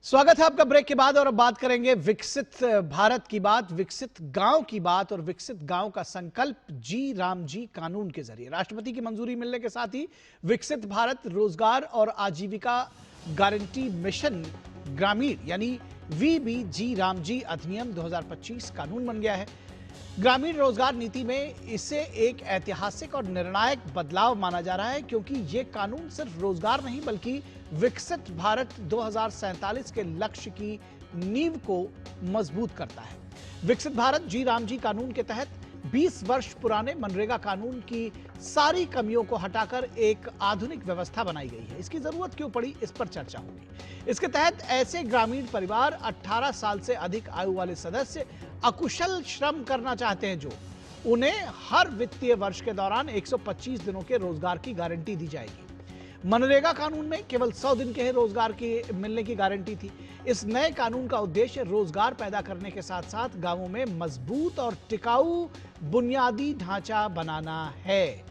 स्वागत है आपका ब्रेक के बाद और अब बात करेंगे विकसित भारत की बात, विकसित गांव की बात और विकसित गांव का संकल्प जी राम जी कानून के जरिए राष्ट्रपति की मंजूरी मिलने के साथ ही विकसित भारत रोजगार और आजीविका गारंटी मिशन ग्रामीण यानी वीबी जी राम जी अधिनियम 2025 कानून बन गया है। ग्रामीण रोजगार नीति में इसे एक ऐतिहासिक और निर्णायक बदलाव माना जा रहा है, क्योंकि यह कानून सिर्फ रोजगार नहीं बल्कि विकसित भारत 2047 के लक्ष्य की नींव को मजबूत करता है। विकसित भारत जी राम जी कानून के तहत 20 वर्ष पुराने मनरेगा कानून की सारी कमियों को हटाकर एक आधुनिक व्यवस्था बनाई गई है। इसकी जरूरत क्यों पड़ी, इस पर चर्चा होगी। इसके तहत ऐसे ग्रामीण परिवार 18 साल से अधिक आयु वाले सदस्य अकुशल श्रम करना चाहते हैं, जो उन्हें हर वित्तीय वर्ष के दौरान 125 दिनों के रोजगार की गारंटी दी जाएगी। मनरेगा कानून में केवल 100 दिन के ही रोजगार की मिलने की गारंटी थी। इस नए कानून का उद्देश्य रोजगार पैदा करने के साथ साथ गांवों में मजबूत और टिकाऊ बुनियादी ढांचा बनाना है।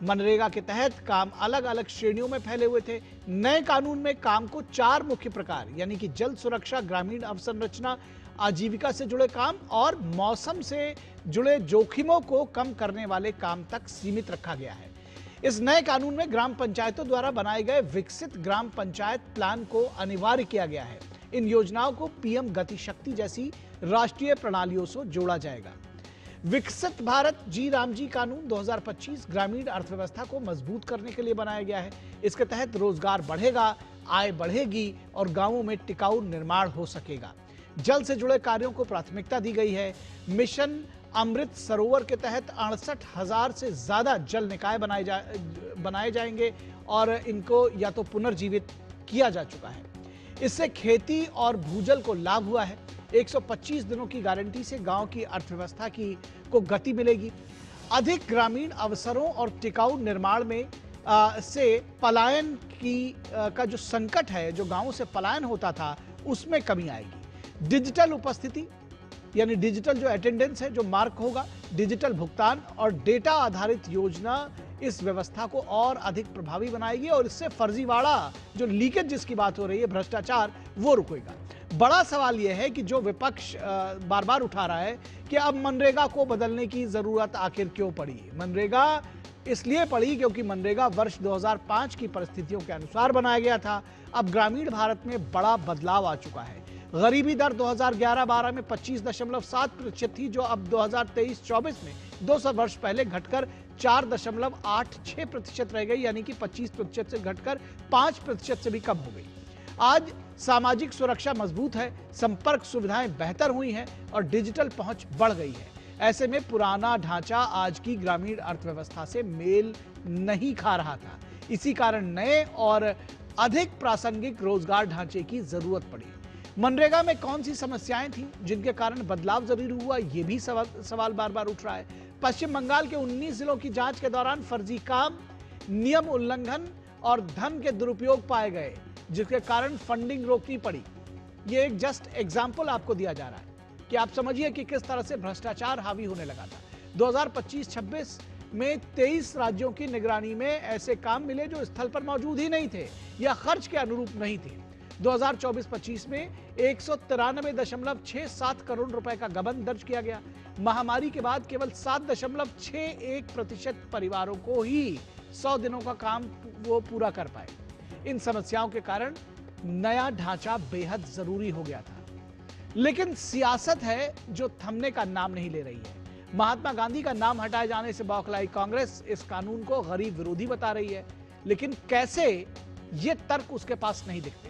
मनरेगा के तहत काम अलग अलग श्रेणियों में फैले हुए थे। नए कानून में काम को 4 मुख्य प्रकार यानी कि जल सुरक्षा, ग्रामीण अवसंरचना, आजीविका से जुड़े काम और मौसम से जुड़े जोखिमों को कम करने वाले काम तक सीमित रखा गया है। इस नए कानून में ग्राम पंचायतों द्वारा बनाए गए विकसित ग्राम पंचायत प्लान को अनिवार्य किया गया है। इन योजनाओं को पीएम गति शक्ति जैसी राष्ट्रीय प्रणालियों से जोड़ा जाएगा। विकसित भारत जी राम जी कानून 2025 ग्रामीण अर्थव्यवस्था को मजबूत करने के लिए बनाया गया है। इसके तहत रोजगार बढ़ेगा, आय बढ़ेगी और गांवों में टिकाऊ निर्माण हो सकेगा। जल से जुड़े कार्यों को प्राथमिकता दी गई है। मिशन अमृत सरोवर के तहत 68,000 से ज्यादा जल निकाय बनाए जाएंगे और इनको या तो पुनर्जीवित किया जा चुका है। इससे खेती और भूजल को लाभ हुआ है। 125 दिनों की गारंटी से गांव की अर्थव्यवस्था को गति मिलेगी। अधिक ग्रामीण अवसरों और टिकाऊ निर्माण में से पलायन का जो संकट है, जो गांवों से पलायन होता था, उसमें कमी आएगी। डिजिटल उपस्थिति यानी डिजिटल जो अटेंडेंस है, जो मार्क होगा, डिजिटल भुगतान और डेटा आधारित योजना इस व्यवस्था को और अधिक प्रभावी बनाएगी और इससे फर्जीवाड़ा, जो लीकेज जिसकी बात हो रही है, भ्रष्टाचार, वो रुकेगा। बड़ा सवाल यह है कि जो विपक्ष बार बार उठा रहा है कि अब मनरेगा को बदलने की जरूरत आखिर क्यों पड़ी। मनरेगा इसलिए पड़ी क्योंकि मनरेगा वर्ष 2005 की परिस्थितियों के अनुसार बनाया गया था। अब ग्रामीण भारत में बड़ा बदलाव आ चुका है। गरीबी दर 2011-12 में 25.7% थी, जो अब 2023-24 में 200 वर्ष पहले घटकर 4.86% रह गई, यानी कि 25% से घटकर 5% से भी कम हो गई। आज सामाजिक सुरक्षा मजबूत है, संपर्क सुविधाएं बेहतर हुई हैं और डिजिटल पहुंच बढ़ गई है। ऐसे में पुराना ढांचा आज की ग्रामीण अर्थव्यवस्था से मेल नहीं खा रहा था। इसी कारण नए और अधिक प्रासंगिक रोजगार ढांचे की जरूरत पड़ी। मनरेगा में कौन सी समस्याएं थीं जिनके कारण बदलाव जरूरी हुआ, यह भी सवाल बार बार उठ रहा है। पश्चिम बंगाल के 19 जिलों की जांच के दौरान फर्जी काम, नियम उल्लंघन और धन के दुरुपयोग पाए गए, जिसके कारण फंडिंग रोकनी पड़ी। यह एक जस्ट एग्जाम्पल आपको दिया जा रहा है कि आप समझिए कि किस तरह से भ्रष्टाचार हावी होने लगा था। 2025-26 में 23 राज्यों की निगरानी में ऐसे काम मिले जो स्थल पर मौजूद ही नहीं थे या खर्च के अनुरूप नहीं थे। 2024-25 में 193.67 करोड़ रुपए का गबन दर्ज किया गया। महामारी के बाद केवल 7.61% परिवारों को ही 100 दिनों का काम वो पूरा कर पाए। इन समस्याओं के कारण नया ढांचा बेहद जरूरी हो गया था। लेकिन सियासत है जो थमने का नाम नहीं ले रही है। महात्मा गांधी का नाम हटाए जाने से बौखलाई कांग्रेस इस कानून को गरीब विरोधी बता रही है, लेकिन कैसे, ये तर्क उसके पास नहीं दिखते।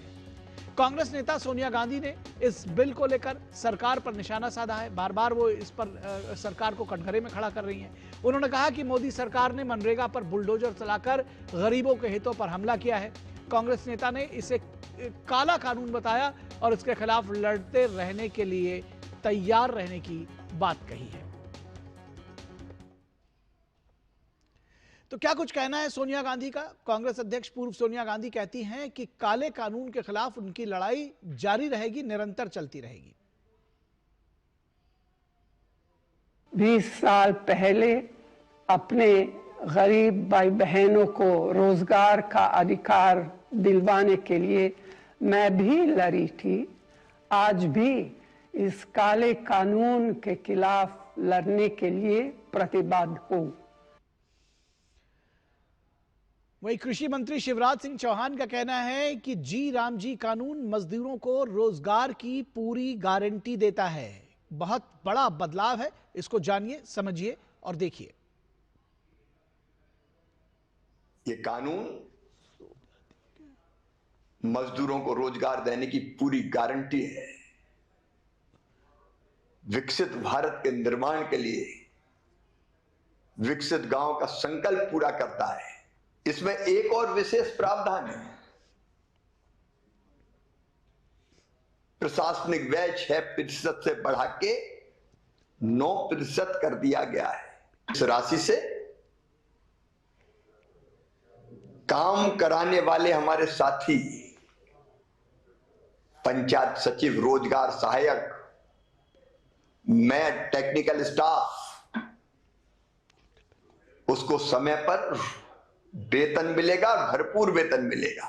कांग्रेस नेता सोनिया गांधी ने इस बिल को लेकर सरकार पर निशाना साधा है। बार बार वो इस पर सरकार को कटघरे में खड़ा कर रही हैं। उन्होंने कहा कि मोदी सरकार ने मनरेगा पर बुलडोजर चलाकर गरीबों के हितों पर हमला किया है। कांग्रेस नेता ने इसे काला कानून बताया और इसके खिलाफ लड़ते रहने के लिए तैयार रहने की बात कही है। तो क्या कुछ कहना है सोनिया गांधी का? कांग्रेस अध्यक्ष पूर्व सोनिया गांधी कहती हैं कि काले कानून के खिलाफ उनकी लड़ाई जारी रहेगी, निरंतर चलती रहेगी। 20 साल पहले अपने गरीब भाई बहनों को रोजगार का अधिकार दिलवाने के लिए मैं भी लड़ी थी, आज भी इस काले कानून के खिलाफ लड़ने के लिए प्रतिबद्ध हूं। वही कृषि मंत्री शिवराज सिंह चौहान का कहना है कि जी राम जी कानून मजदूरों को रोजगार की पूरी गारंटी देता है। बहुत बड़ा बदलाव है, इसको जानिए, समझिए और देखिए। ये कानून मजदूरों को रोजगार देने की पूरी गारंटी है। विकसित भारत के निर्माण के लिए विकसित गांव का संकल्प पूरा करता है। इसमें एक और विशेष प्रावधान है, प्रशासनिक व्यय 6% से बढ़ा के 9% कर दिया गया है। इस राशि से काम कराने वाले हमारे साथी, पंचायत सचिव, रोजगार सहायक, मैं टेक्निकल स्टाफ, उसको समय पर वेतन मिलेगा, भरपूर वेतन मिलेगा,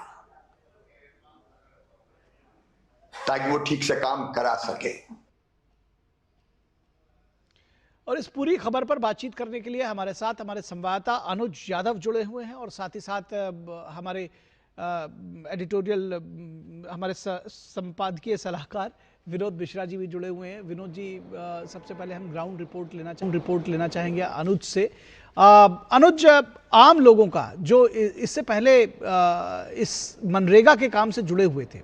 ताकि वो ठीक से काम करा सके। और इस पूरी खबर पर बातचीत करने के लिए हमारे साथ हमारे संवाददाता अनुज यादव जुड़े हुए हैं और साथ ही साथ हमारे एडिटोरियल, हमारे संपादकीय सलाहकार विनोद मिश्रा जी भी जुड़े हुए हैं। विनोद जी, सबसे पहले हम ग्राउंड रिपोर्ट लेना चाहेंगे अनुज से। अनुज, आम लोगों का जो इससे पहले इस मनरेगा के काम से जुड़े हुए थे,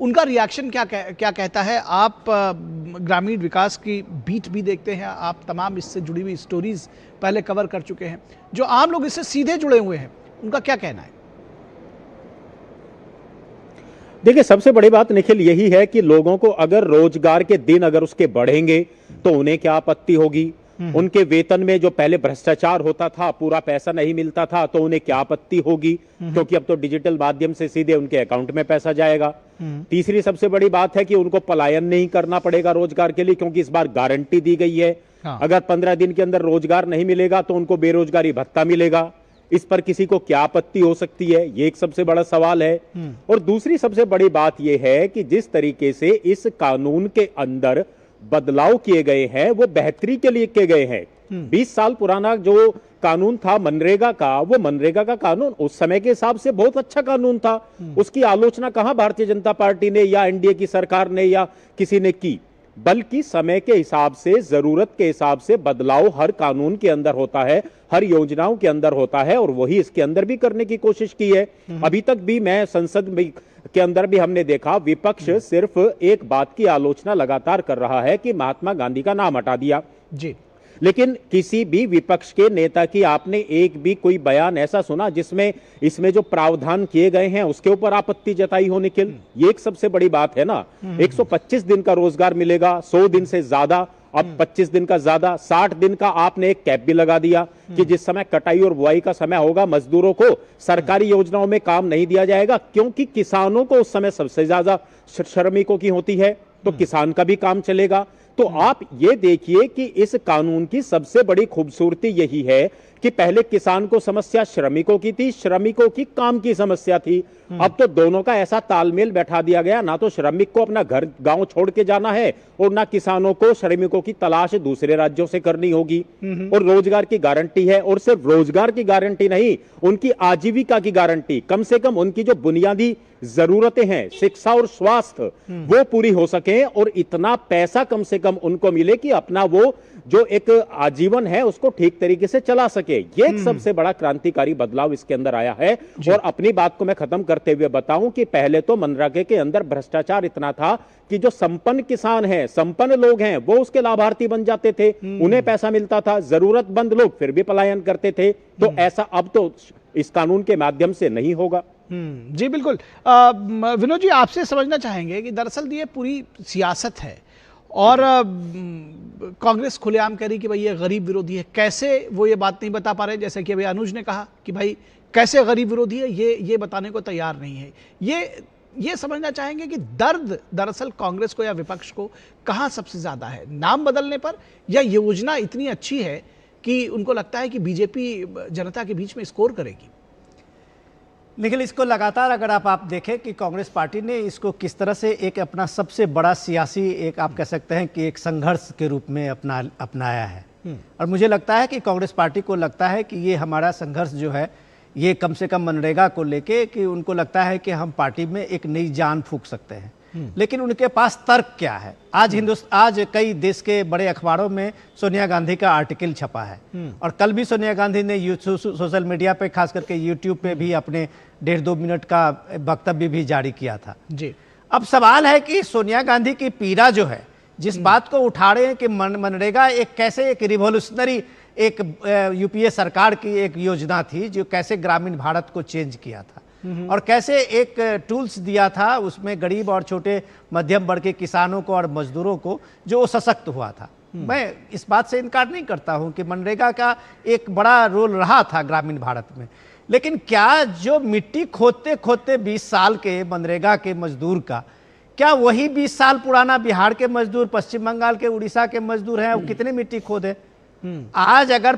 उनका रिएक्शन क्या कहता है? आप ग्रामीण विकास की बीट भी देखते हैं, आप तमाम इससे जुड़ी हुई स्टोरीज पहले कवर कर चुके हैं। जो आम लोग इससे सीधे जुड़े हुए हैं, उनका क्या कहना है? देखिए, सबसे बड़ी बात निखिल यही है कि लोगों को अगर रोजगार के दिन अगर उसके बढ़ेंगे तो उन्हें क्या आपत्ति होगी। उनके वेतन में जो पहले भ्रष्टाचार होता था, पूरा पैसा नहीं मिलता था, तो उन्हें क्या आपत्ति होगी, क्योंकि अब तो डिजिटल माध्यम से सीधे उनके अकाउंट में पैसा जाएगा। तीसरी सबसे बड़ी बात है कि उनको पलायन नहीं करना पड़ेगा रोजगार के लिए, क्योंकि इस बार गारंटी दी गई है। अगर 15 दिन के अंदर रोजगार नहीं मिलेगा तो उनको बेरोजगारी भत्ता मिलेगा। इस पर किसी को क्या आपत्ति हो सकती है, ये एक सबसे बड़ा सवाल है। और दूसरी सबसे बड़ी बात यह है कि जिस तरीके से इस कानून के अंदर बदलाव किए गए हैं वो बेहतरी के लिए किए गए हैं। 20 साल पुराना जो कानून था मनरेगा का, वो मनरेगा का कानून उस समय के हिसाब से बहुत अच्छा कानून था। उसकी आलोचना कहां भारतीय जनता पार्टी ने या एनडीए की सरकार ने या किसी ने की, बल्कि समय के हिसाब से, जरूरत के हिसाब से बदलाव हर कानून के अंदर होता है, हर योजनाओं के अंदर होता है, और वही इसके अंदर भी करने की कोशिश की है। अभी तक भी मैं संसद में के अंदर भी हमने देखा विपक्ष सिर्फ एक बात की आलोचना लगातार कर रहा है कि महात्मा गांधी का नाम हटा दिया जी, लेकिन किसी भी विपक्ष के नेता की आपने एक भी कोई बयान ऐसा सुना जिसमें इसमें जो प्रावधान किए गए हैं उसके ऊपर आपत्ति जताई हो निखिल? ये एक सबसे बड़ी बात है ना। 125 दिन का रोजगार मिलेगा, 100 दिन से ज्यादा, अब 25 दिन का ज्यादा, 60 दिन का आपने एक कैप भी लगा दिया कि जिस समय कटाई और बुआई का समय होगा मजदूरों को सरकारी योजनाओं में काम नहीं दिया जाएगा, क्योंकि किसानों को उस समय सबसे ज्यादा श्रमिकों की होती है, तो किसान का भी काम चलेगा। तो आप ये देखिए कि इस कानून की सबसे बड़ी खूबसूरती यही है कि पहले किसान को समस्या श्रमिकों की थी, श्रमिकों की काम की समस्या थी। अब तो दोनों का ऐसा तालमेल बैठा दिया गया, ना तो श्रमिक को अपना घर गांव छोड़ के जाना है और ना किसानों को श्रमिकों की तलाश दूसरे राज्यों से करनी होगी। और रोजगार की गारंटी है, और सिर्फ रोजगार की गारंटी नहीं, उनकी आजीविका की गारंटी, कम से कम उनकी जो बुनियादी जरूरतें हैं, शिक्षा और स्वास्थ्य, वो पूरी हो सके, और इतना पैसा कम से कम उनको मिले कि अपना वो जो एक आजीवन है उसको ठीक तरीके से चला सके। ये एक सबसे बड़ा क्रांतिकारी बदलाव इसके अंदर आया है। और अपनी बात को मैं खत्म करते हुए बताऊं कि पहले तो मनरेगा के अंदर भ्रष्टाचार इतना था कि जो संपन्न किसान हैं, संपन्न लोग हैं, वो उसके लाभार्थी बन जाते थे, उन्हें पैसा मिलता था, जरूरतमंद लोग फिर भी पलायन करते थे। तो ऐसा अब तो इस कानून के माध्यम से नहीं होगा। जी बिल्कुल। विनोद जी, आपसे समझना चाहेंगे कि दरअसल ये पूरी सियासत है और कांग्रेस खुलेआम कह रही कि भाई ये गरीब विरोधी है। कैसे वो ये बात नहीं बता पा रहे, जैसे कि अभी अनुज ने कहा कि भाई कैसे गरीब विरोधी है, ये बताने को तैयार नहीं है। ये समझना चाहेंगे कि दर्द दरअसल कांग्रेस को या विपक्ष को कहाँ सबसे ज्यादा है, नाम बदलने पर, या योजना इतनी अच्छी है कि उनको लगता है कि बीजेपी जनता के बीच में स्कोर करेगी? लेकिन इसको लगातार अगर आप देखें कि कांग्रेस पार्टी ने इसको किस तरह से एक अपना सबसे बड़ा सियासी एक आप कह सकते हैं कि एक संघर्ष के रूप में अपनाया है। और मुझे लगता है कि कांग्रेस पार्टी को लगता है कि ये हमारा संघर्ष जो है ये कम से कम मनरेगा को लेके कि उनको लगता है कि हम पार्टी में एक नई जान फूंक सकते हैं। लेकिन उनके पास तर्क क्या है? आज कई देश के बड़े अखबारों में सोनिया गांधी का आर्टिकल छपा है और कल भी सोनिया गांधी ने सोशल मीडिया पे खास करके यूट्यूब पे भी अपने 1.5-2 मिनट का वक्तव्य भी जारी किया था जी। अब सवाल है कि सोनिया गांधी की पीड़ा जो है, जिस बात को उठा रहे हैं कि मनरेगा एक कैसे एक रिवॉल्यूशनरी एक यूपीए सरकार की एक योजना थी जो कैसे ग्रामीण भारत को चेंज किया था और कैसे एक टूल्स दिया था उसमें गरीब और छोटे मध्यम वर्ग के किसानों को और मजदूरों को जो सशक्त हुआ था। मैं इस बात से इनकार नहीं करता हूं कि मनरेगा का एक बड़ा रोल रहा था ग्रामीण भारत में, लेकिन क्या जो मिट्टी खोदते खोदते 20 साल के मनरेगा के मजदूर का, क्या वही 20 साल पुराना बिहार के मजदूर, पश्चिम बंगाल के, उड़ीसा के मजदूर हैं, वो कितने मिट्टी खोदे? आज अगर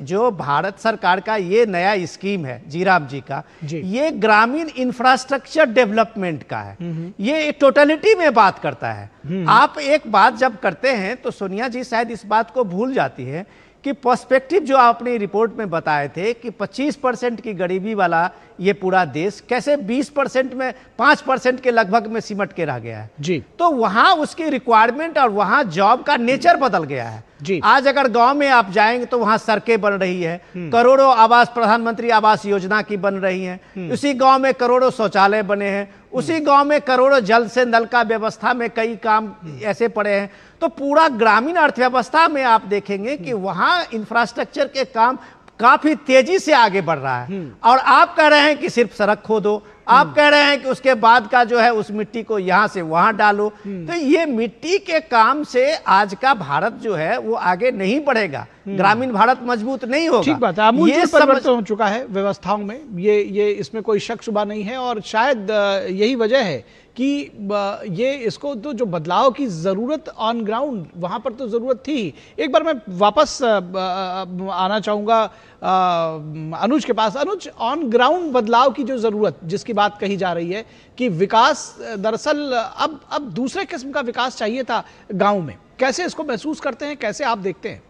जो भारत सरकार का ये नया स्कीम है जीराम जी का ये ग्रामीण इंफ्रास्ट्रक्चर डेवलपमेंट का है, ये टोटलिटी में बात करता है। आप एक बात जब करते हैं तो सोनिया जी शायद इस बात को भूल जाती है कि पर्सपेक्टिव जो आपने रिपोर्ट में बताए थे कि 25% की गरीबी वाला ये पूरा देश कैसे 20% में 5% के लगभग में सिमट के रह गया है जी। तो वहां उसकी रिक्वायरमेंट और वहां जॉब का नेचर बदल गया है जी। आज अगर गांव में आप जाएंगे तो वहां सड़कें बन रही है, करोड़ों आवास प्रधानमंत्री आवास योजना की बन रही हैं, उसी गांव में करोड़ों शौचालय बने हैं, उसी गांव में करोड़ों जल से नल का व्यवस्था में कई काम ऐसे पड़े हैं। तो पूरा ग्रामीण अर्थव्यवस्था में आप देखेंगे कि वहां इंफ्रास्ट्रक्चर के काम काफी तेजी से आगे बढ़ रहा है। और आप कह रहे हैं कि सिर्फ सड़क खोदो, आप कह रहे हैं कि उसके बाद का जो है उस मिट्टी को यहां से वहां डालो। तो ये मिट्टी के काम से आज का भारत जो है वो आगे नहीं बढ़ेगा, ग्रामीण भारत मजबूत नहीं होगा। ठीक बात है, आमूल परिवर्तन हो चुका है व्यवस्थाओं में, ये इसमें कोई शक शुबा नहीं है। और शायद यही वजह है कि ये इसको तो जो बदलाव की जरूरत ऑन ग्राउंड वहां पर तो जरूरत थी। एक बार मैं वापस आना चाहूंगा अनुज के पास। अनुज, ऑन ग्राउंड बदलाव की जो जरूरत जिसकी बात कही जा रही है कि विकास दरअसल अब दूसरे किस्म का विकास चाहिए था गांव में, कैसे इसको महसूस करते हैं, कैसे आप देखते हैं?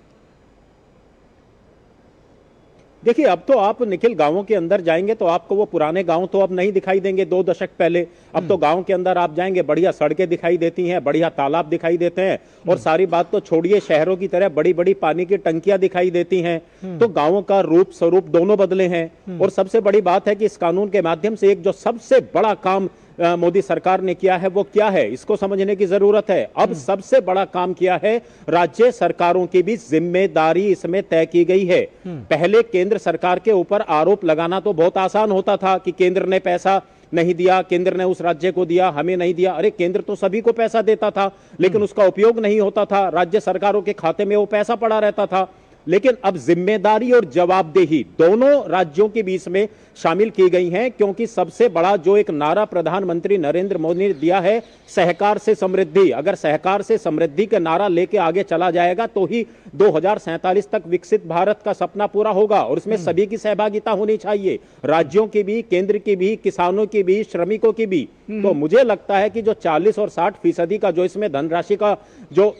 देखिए, अब तो आप निखिल गांवों के अंदर जाएंगे तो आपको वो पुराने गांव तो अब नहीं दिखाई देंगे 2 दशक पहले। अब तो गांव के अंदर आप जाएंगे, बढ़िया सड़कें दिखाई देती हैं, बढ़िया तालाब दिखाई देते हैं और सारी बात तो छोड़िए, शहरों की तरह बड़ी बड़ी पानी की टंकियां दिखाई देती हैं। तो गांवों का रूप स्वरूप दोनों बदले हैं। और सबसे बड़ी बात है कि इस कानून के माध्यम से एक जो सबसे बड़ा काम मोदी सरकार ने किया है वो क्या है, इसको समझने की जरूरत है। अब सबसे बड़ा काम किया है, राज्य सरकारों की भी जिम्मेदारी इसमें तय की गई है। पहले केंद्र सरकार के ऊपर आरोप लगाना तो बहुत आसान होता था कि केंद्र ने पैसा नहीं दिया, केंद्र ने उस राज्य को दिया, हमें नहीं दिया। अरे केंद्र तो सभी को पैसा देता था लेकिन उसका उपयोग नहीं होता था, राज्य सरकारों के खाते में वो पैसा पड़ा रहता था। लेकिन अब जिम्मेदारी और जवाबदेही दोनों राज्यों के बीच में शामिल की गई हैं, क्योंकि सबसे बड़ा जो एक नारा प्रधानमंत्री नरेंद्र मोदी ने दिया है, सहकार से समृद्धि। अगर सहकार से समृद्धि का नारा लेके आगे चला जाएगा तो ही 2047 तक विकसित भारत का सपना पूरा होगा। और इसमें सभी की सहभागिता होनी चाहिए, राज्यों की भी, केंद्र की भी, किसानों की भी, श्रमिकों की भी। तो मुझे लगता है कि जो 40 और 60% का जो इसमें धनराशि का जो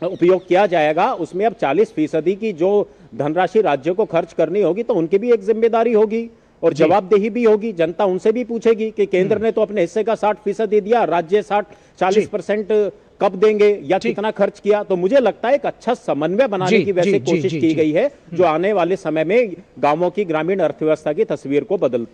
उपयोग किया जाएगा, उसमें अब 40% की जो धनराशि राज्यों को खर्च करनी होगी तो उनकी भी एक जिम्मेदारी होगी और जवाबदेही भी होगी। जनता उनसे भी पूछेगी कि केंद्र ने तो अपने हिस्से का 60% दिया, राज्य 40% कब देंगे या कितना खर्च किया। तो मुझे लगता है एक अच्छा समन्वय बनाने की वैसे कोशिश की गई है, जो आने वाले समय में गांवों की ग्रामीण अर्थव्यवस्था की तस्वीर को बदल